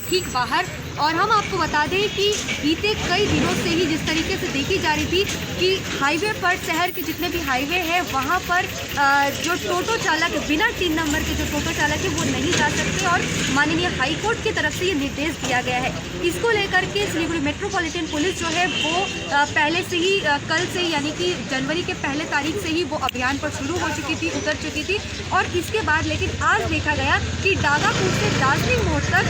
ठीक बाहर। और हम आपको बता दें कि बीते कई दिनों से ही जिस तरीके से देखी जा रही थी कि हाईवे पर, शहर के जितने भी हाईवे हैं वहाँ पर जो टोटो चालक बिना 3 नंबर के जो टोटो चालक है वो नहीं जा सकते, और माननीय हाई कोर्ट की तरफ से ये निर्देश दिया गया है। इसको लेकर के सिलीगुड़ी मेट्रोपॉलिटन पुलिस जो है वो पहले से ही कल से यानी कि जनवरी के पहले तारीख से ही वो अभियान पर शुरू हो चुकी थी, उतर चुकी थी। और इसके बाद लेकिन आज देखा गया कि डागापुर से दार्जिलिंग मोड़ तक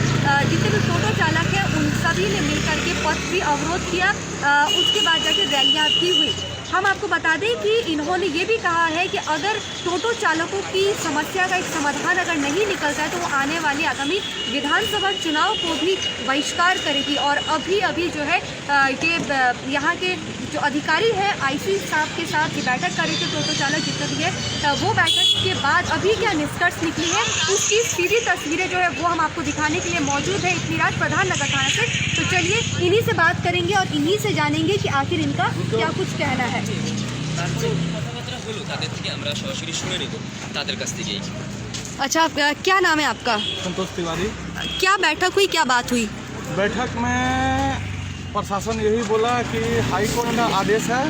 जितने भी टोटो चालक हैं उन सभी ने मिलकर के पथ भी अवरोध किया। उसके बाद जाके रैलियाँ भी हुई। हम आपको बता दें कि इन्होंने ये भी कहा है कि अगर टोटो चालकों की समस्या का एक समाधान अगर नहीं निकलता है तो वो आने वाले आगामी विधानसभा चुनाव को भी बहिष्कार करेगी। और अभी जो है ये यहाँ के जो अधिकारी है आईसी साहब के साथ ये बैठक कर रहे थे, टोटो चालक जितने भी है वो बैठक के बाद अभी क्या निष्कर्ष निकली है उसकी सीधी तस्वीरें जो है वो हम आपको दिखाने के लिए मौजूद है इतनीराज प्रधान नगर थाना से। तो चलिए इन्हीं से बात करेंगे और इन्हीं से जानेंगे कि आखिर इनका क्या कुछ कहना है। अच्छा, क्या नाम है आपका? संतोष तिवारी। क्या बैठक हुई, क्या बात हुई? बैठक में प्रशासन यही बोला कि हाई कोर्ट का आदेश है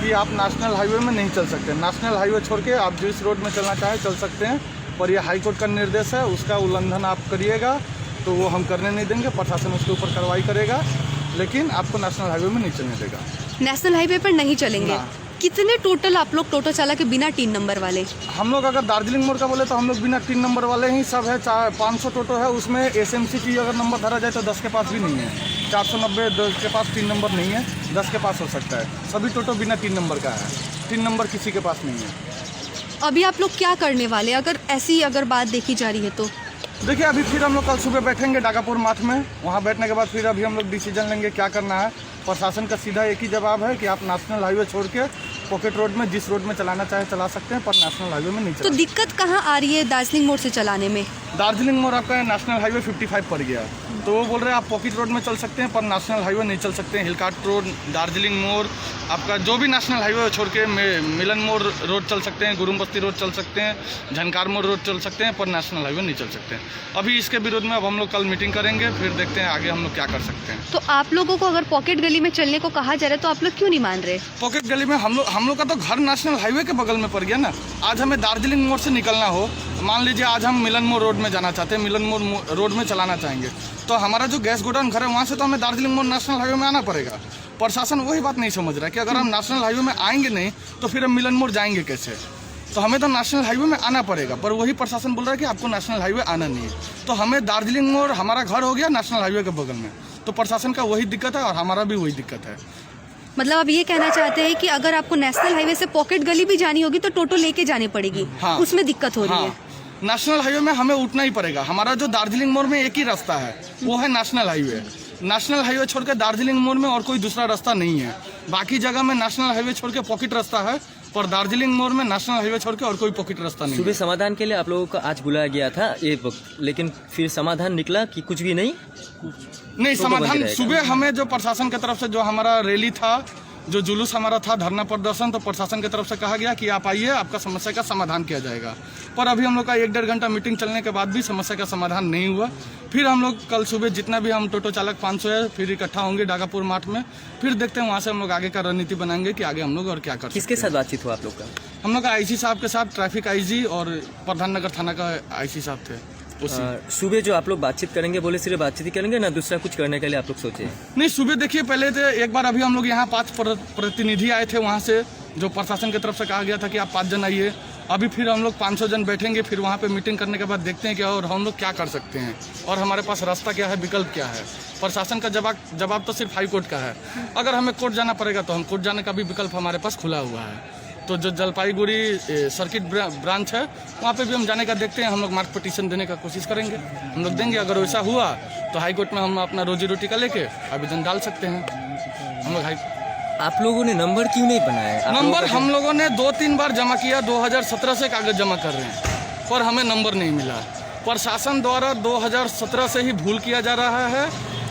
कि आप नेशनल हाईवे में नहीं चल सकते। नेशनल हाईवे छोड़ के आप जिस रोड में चलना चाहें चल सकते हैं, पर यह हाई कोर्ट का निर्देश है, उसका उल्लंघन आप करिएगा तो वो हम करने नहीं देंगे। प्रशासन उसके ऊपर कार्रवाई करेगा, लेकिन आपको नेशनल हाईवे में नहीं चलने देगा। नेशनल हाईवे पर नहीं चलेंगे। कितने टोटल आप लोग टोटो चालक के बिना 3 नंबर वाले? हम लोग अगर दार्जिलिंग मोड़ का बोले तो हम लोग बिना 3 नंबर वाले ही सब है। 500 टोटो है, उसमें एसएमसी की अगर नंबर धरा जाए तो 10 के पास भी नहीं है। 490 10 के पास 3 नंबर नहीं है, 10 के पास हो सकता है। सभी टोटो बिना 3 नंबर का है, 3 नंबर किसी के पास नहीं है। अभी आप लोग क्या करने वाले अगर ऐसी बात देखी जा रही है तो? देखिए, अभी फिर हम लोग कल सुबह बैठेंगे डागापुर माथ में। वहाँ बैठने के बाद फिर अभी हम लोग डिसीजन लेंगे क्या करना है। प्रशासन का सीधा एक ही जवाब है कि आप नेशनल हाईवे छोड़ के पॉकेट रोड में जिस रोड में चलाना चाहे चला सकते हैं, पर नेशनल हाईवे में नहीं चला। तो दिक्कत कहाँ आ रही है दार्जिलिंग मोड़ से चलाने में? दार्जिलिंग मोड़ आपका नेशनल हाईवे 55 पड़ गया, तो वो बोल रहे हैं आप पॉकेट रोड में चल सकते हैं पर नेशनल हाईवे नहीं चल सकते हैं। हिलकाट रोड, दार्जिलिंग मोड़, आपका जो भी नेशनल हाईवे छोड़ के मिलन मोड़ रोड चल सकते हैं, गुरुम बस्ती रोड चल सकते हैं, झनकार मोड़ रोड चल सकते हैं, पर नेशनल हाईवे नहीं चल सकते हैं। अभी इसके विरोध में अब हम लोग कल मीटिंग करेंगे, फिर देखते हैं आगे हम लोग क्या कर सकते हैं। तो आप लोगों को अगर पॉकेट गली में चलने को कहा जा रहा है तो आप लोग क्यों नहीं मान रहे? पॉकेट गली में हम लोग का तो घर नेशनल हाईवे के बगल में पड़ गया ना। आज हमें दार्जिलिंग मोड़ से निकलना हो, मान लीजिए आज हम मिलन मोड़ रोड में जाना चाहते हैं, मिलन मोड़ रोड में चलाना चाहेंगे, तो हमारा जो गैस गोडाउन घर है वहाँ से तो हमें दार्जिलिंग मोड़ नेशनल हाईवे में आना पड़ेगा। प्रशासन वही बात नहीं समझ रहा है कि अगर हम नेशनल हाईवे में आएंगे नहीं तो फिर हम मिलन मोड़ जाएंगे कैसे। तो हमें तो नेशनल हाईवे में आना पड़ेगा, पर वही प्रशासन बोल रहा है कि आपको नेशनल हाईवे आना नहीं है। तो हमें दार्जिलिंग मोड़ हमारा घर हो गया नेशनल हाईवे के बगल में, तो प्रशासन का वही दिक्कत है और हमारा भी वही दिक्कत है। मतलब आप ये कहना चाहते हैं कि अगर आपको नेशनल हाईवे से पॉकेट गली भी जानी होगी तो टोटो लेके जानी पड़ेगी? हाँ, उसमें दिक्कत हो रही है। नेशनल हाईवे में हमें उठना ही पड़ेगा। हमारा जो दार्जिलिंग मोड़ में एक ही रास्ता है वो है नेशनल हाईवे। नेशनल हाईवे छोड़ के दार्जिलिंग मोड़ में और कोई दूसरा रास्ता नहीं है। बाकी जगह में नेशनल हाईवे छोड़ के पॉकेट रास्ता है, पर दार्जिलिंग मोड़ में नेशनल हाईवे छोड़ के और कोई पॉकेट रास्ता नहीं। सुबह समाधान के लिए आप लोगों को आज बुलाया गया था एक वक्त, लेकिन फिर समाधान निकला कि कुछ भी नहीं समाधान सुबह हमें जो प्रशासन की तरफ से जो हमारा रैली था, जो जुलूस हमारा था, धरना प्रदर्शन, तो प्रशासन की तरफ से कहा गया कि आप आइए, आपका समस्या का समाधान किया जाएगा। पर अभी हम लोग का 1-1.5 घंटा मीटिंग चलने के बाद भी समस्या का समाधान नहीं हुआ। फिर हम लोग कल सुबह जितना भी हम टोटो चालक 500 है फिर इकट्ठा होंगे डागापुर माठ में, फिर देखते हैं वहाँ से हम लोग आगे का रणनीति बनाएंगे कि आगे हम लोग और क्या कर सकते हैं। किसके साथ बातचीत हुआ आप लोग का? हम लोग का आईसी साहब के साथ, ट्रैफिक आईजी और प्रधान नगर थाना का आईसी साहब थे। सुबह जो आप लोग बातचीत करेंगे बोले सिर्फ बातचीत ही करेंगे ना, दूसरा कुछ करने के लिए आप लोग सोचे? नहीं, सुबह देखिए पहले तो एक बार अभी हम लोग यहाँ 5 प्रतिनिधि आए थे वहाँ से, जो प्रशासन की तरफ से कहा गया था कि आप 5 जन आइए। अभी फिर हम लोग 500 जन बैठेंगे, फिर वहाँ पे मीटिंग करने के बाद देखते हैं कि और हम लोग क्या कर सकते हैं और हमारे पास रास्ता क्या है, विकल्प क्या है। प्रशासन का जवाब तो सिर्फ हाई कोर्ट का है। अगर हमें कोर्ट जाना पड़ेगा तो हम कोर्ट जाने का भी विकल्प हमारे पास खुला हुआ है। तो जो जलपाईगुड़ी सर्किट ब्रांच है वहाँ पे भी हम जाने का देखते हैं। हम लोग मार्क पिटीशन देने का कोशिश करेंगे, हम लोग देंगे। अगर वैसा हुआ तो हाई कोर्ट में हम अपना रोजी रोटी का लेके आवेदन डाल सकते हैं। हम लोग आप लोगों ने नंबर क्यों नहीं बनाया? नंबर हम लोगों ने 2-3 बार जमा किया, 2017 से कागज जमा कर रहे हैं, पर हमें नंबर नहीं मिला। प्रशासन द्वारा 2017 से ही भूल किया जा रहा है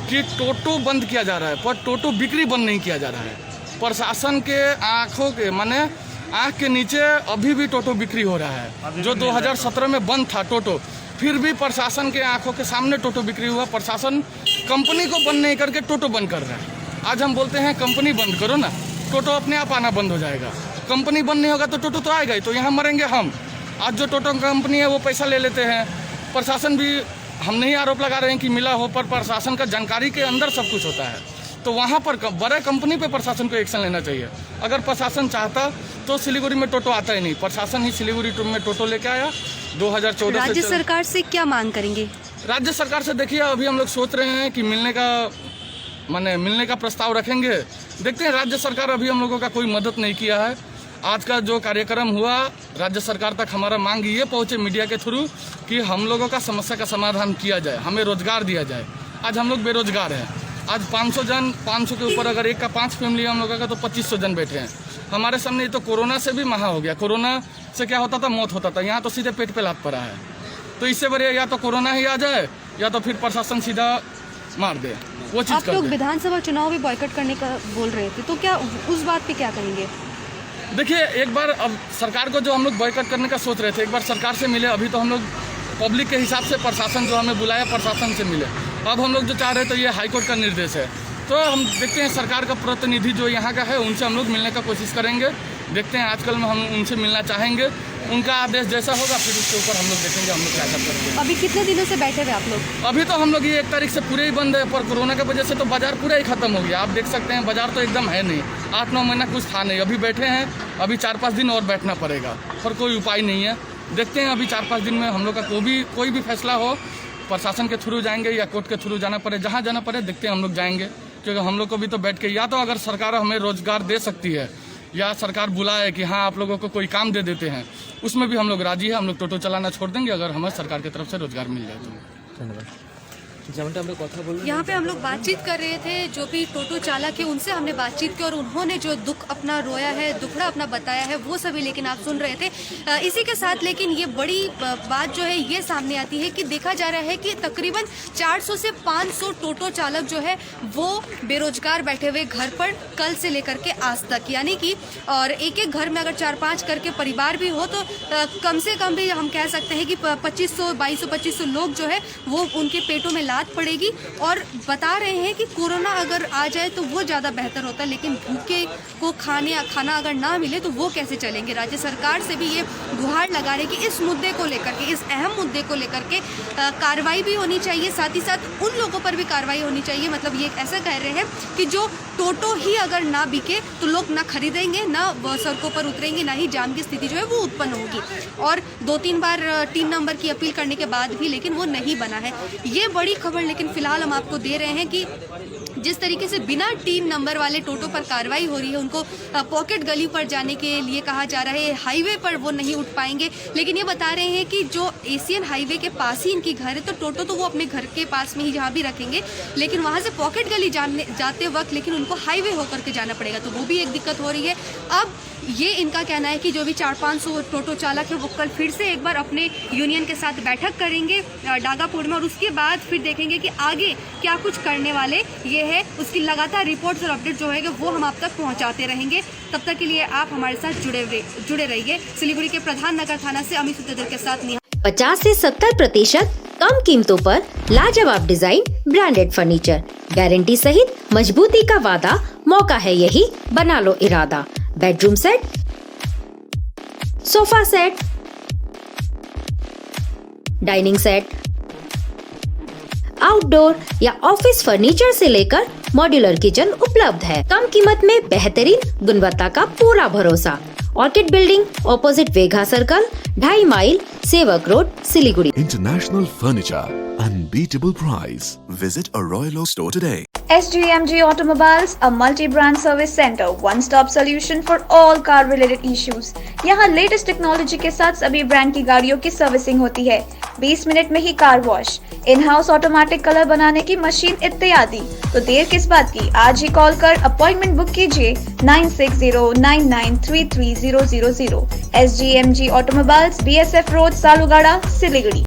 कि टोटो बंद किया जा रहा है, पर टोटो बिक्री बंद नहीं किया जा रहा है। प्रशासन के आँखों के माने आँख के नीचे अभी भी टोटो बिक्री हो रहा है। जो 2017 में बंद था टोटो, फिर भी प्रशासन के आंखों के सामने टोटो बिक्री हुआ। प्रशासन कंपनी को बंद नहीं करके टोटो बंद कर रहा है। आज हम बोलते हैं कंपनी बंद करो ना, टोटो अपने आप आना बंद हो जाएगा। कंपनी बंद नहीं होगा तो टोटो तो आएगा ही, तो यहाँ मरेंगे हम। आज जो टोटो कंपनी है वो पैसा ले लेते हैं। प्रशासन भी, हम नहीं आरोप लगा रहे हैं कि मिला हो, पर प्रशासन का जानकारी के अंदर सब कुछ होता है। तो वहाँ पर बड़े कंपनी पे प्रशासन को एक्शन लेना चाहिए। अगर प्रशासन चाहता तो सिलीगुड़ी में टोटो आता ही नहीं। प्रशासन ही सिलीगुड़ी में टोटो लेके आया 2014 से। राज्य सरकार से क्या मांग करेंगे? राज्य सरकार से देखिए, अभी हम लोग सोच रहे हैं कि मिलने का प्रस्ताव रखेंगे। देखते हैं, राज्य सरकार अभी हम लोगों का कोई मदद नहीं किया है। आज का जो कार्यक्रम हुआ, राज्य सरकार तक हमारा मांग ये पहुँचे मीडिया के थ्रू कि हम लोगों का समस्या का समाधान किया जाए, हमें रोजगार दिया जाए। आज हम लोग बेरोजगार हैं। आज 500 के ऊपर अगर एक का 5 फैमिली हम लोगों का, तो 2500 जन बैठे हैं हमारे सामने। ये तो कोरोना से भी महा हो गया। कोरोना से क्या होता था, मौत होता था। यहाँ तो सीधे पेट पे लात पड़ा है। तो इससे बढ़िया या तो कोरोना ही आ जाए या तो फिर प्रशासन सीधा मार दे, वो चीज़ आप कर लोग दे। विधानसभा चुनाव भी बॉयकॉट करने का बोल रहे थे, तो क्या उस बात पे क्या कहेंगे? देखिए, एक बार अब सरकार को जो हम लोग बॉयकॉट करने का सोच रहे थे, एक बार सरकार से मिले। अभी तो हम लोग पब्लिक के हिसाब से प्रशासन जो हमें बुलाया, प्रशासन से मिले। अब हम लोग जो चाह रहे थे, ये हाईकोर्ट का निर्देश है। तो हम देखते हैं, सरकार का प्रतिनिधि जो यहाँ का है उनसे हम लोग मिलने का कोशिश करेंगे। देखते हैं, आजकल में हम उनसे मिलना चाहेंगे। उनका आदेश जैसा होगा फिर उसके ऊपर हम लोग देखेंगे हम लोग क्या कर सकते हैं। अभी कितने दिनों से बैठे हुए आप लोग? अभी तो हम लोग ये 1 तारीख से पूरे ही बंद है, पर कोरोना की वजह से तो बाजार पूरा ही खत्म हो गया। आप देख सकते हैं, बाजार तो एकदम है नहीं। 8-9 महीना कुछ था नहीं। अभी बैठे हैं, अभी 4-5 दिन और बैठना पड़ेगा, पर कोई उपाय नहीं है। देखते हैं, अभी 4-5 दिन में हम लोग का कोई भी फैसला हो, प्रशासन के थ्रू जाएंगे या कोर्ट के थ्रू जाना पड़े, जहाँ जाना पड़े देखते हैं हम लोग जाएंगे। क्योंकि हम लोग को भी तो बैठ के, या तो अगर सरकार हमें रोजगार दे सकती है या सरकार बुलाए कि हाँ आप लोगों को कोई काम दे देते हैं, उसमें भी हम लोग राजी है। हम लोग टोटो चलाना छोड़ देंगे अगर हमें सरकार की तरफ से रोजगार मिल जाए तो। धन्यवाद। যেমনটা আমরা কথা বললাম, यहाँ पे हम लोग बातचीत कर रहे थे, जो भी टोटो चालक है उनसे हमने बातचीत की और उन्होंने जो दुख अपना रोया है, दुखड़ा अपना बताया है, वो सभी लेकिन आप सुन रहे थे। इसी के साथ लेकिन ये बड़ी बात जो है ये सामने आती है कि देखा जा रहा है कि तकरीबन 400 से 500 टोटो चालक जो है वो बेरोजगार बैठे हुए घर पर कल से लेकर के आज तक, यानी कि और एक घर में अगर 4-5 करके परिवार भी हो तो कम से कम भी हम कह सकते हैं कि 2200 लोग जो है वो उनके पेटों में लात पड़ेगी। और बता रहे हैं कि कोरोना अगर आ जाए तो वो ज़्यादा बेहतर होता है, लेकिन भूखे को खाना अगर ना मिले तो वो कैसे चलेंगे। राज्य सरकार से भी ये गुहार लगा रहे कि इस मुद्दे को लेकर के, इस अहम मुद्दे को लेकर के कार्रवाई भी होनी चाहिए, साथ ही साथ उन लोगों पर भी कार्रवाई होनी चाहिए। मतलब ये ऐसा कह रहे हैं कि जो टोटो ही अगर ना बिके तो लोग ना खरीदेंगे, ना सड़कों पर उतरेंगे, ना ही जाम की स्थिति जो है वो उत्पन्न होगी। और 2-3 बार 3 नंबर की अपील करने के बाद भी लेकिन वो नहीं बना है। ये बड़ी खबर लेकिन फिलहाल हम आपको दे रहे हैं कि जिस तरीके से बिना 3 नंबर वाले टोटो पर कार्रवाई हो रही है, उनको पॉकेट गली पर जाने के लिए कहा जा रहा है, हाईवे पर वो नहीं उठ पाएंगे। लेकिन ये बता रहे हैं कि जो एशियन हाईवे के पास ही इनकी घर है, तो टोटो तो वो अपने घर के पास में ही जहाँ भी रखेंगे, लेकिन वहाँ से पॉकेट गली जाते वक्त लेकिन उनको हाईवे होकर के जाना पड़ेगा, तो वो भी एक दिक्कत हो रही है। अब ये इनका कहना है कि जो भी 400-500 टोटो चालक है वो कल फिर से एक बार अपने यूनियन के साथ बैठक करेंगे डागापुर में, और उसके बाद फिर देखेंगे कि आगे क्या कुछ करने वाले ये है। उसकी लगातार रिपोर्ट्स और अपडेट जो है वो हम आप तक पहुंचाते रहेंगे। तब तक के लिए आप हमारे साथ जुड़े रहिए। सिलीगुड़ी के प्रधान नगर थाना से अमित सूत्रधर के साथ 50 से 70% कम कीमतों पर लाजवाब डिजाइन, ब्रांडेड फर्नीचर, गारंटी सहित मजबूती का वादा। मौका है यही, बना लो इरादा। Bedroom set, sofa set, dining set, outdoor या ऑफिस फर्नीचर से लेकर मॉड्यूलर किचन उपलब्ध है। कम कीमत में बेहतरीन गुणवत्ता का पूरा भरोसा। ऑर्किड बिल्डिंग, ऑपोजिट वेघा circle, 2.5 mile, Sevak road, Siliguri. International Furniture, unbeatable price. Visit a Royal Oak store today. SGMG Automobiles, a multi-brand service center, one-stop solution for all car-related issues. यहाँ लेटेस्ट टेक्नोलॉजी के साथ सभी ब्रांड की गाड़ियों की servicing होती है। 20 मिनट में ही car wash, in house automatic colour बनाने की मशीन इत्यादि। तो देर किस बात की, आज ही कॉल कर अपॉइंटमेंट बुक कीजिए 9609933000। SGMG Automobiles, BSF road, Salugara, Siliguri.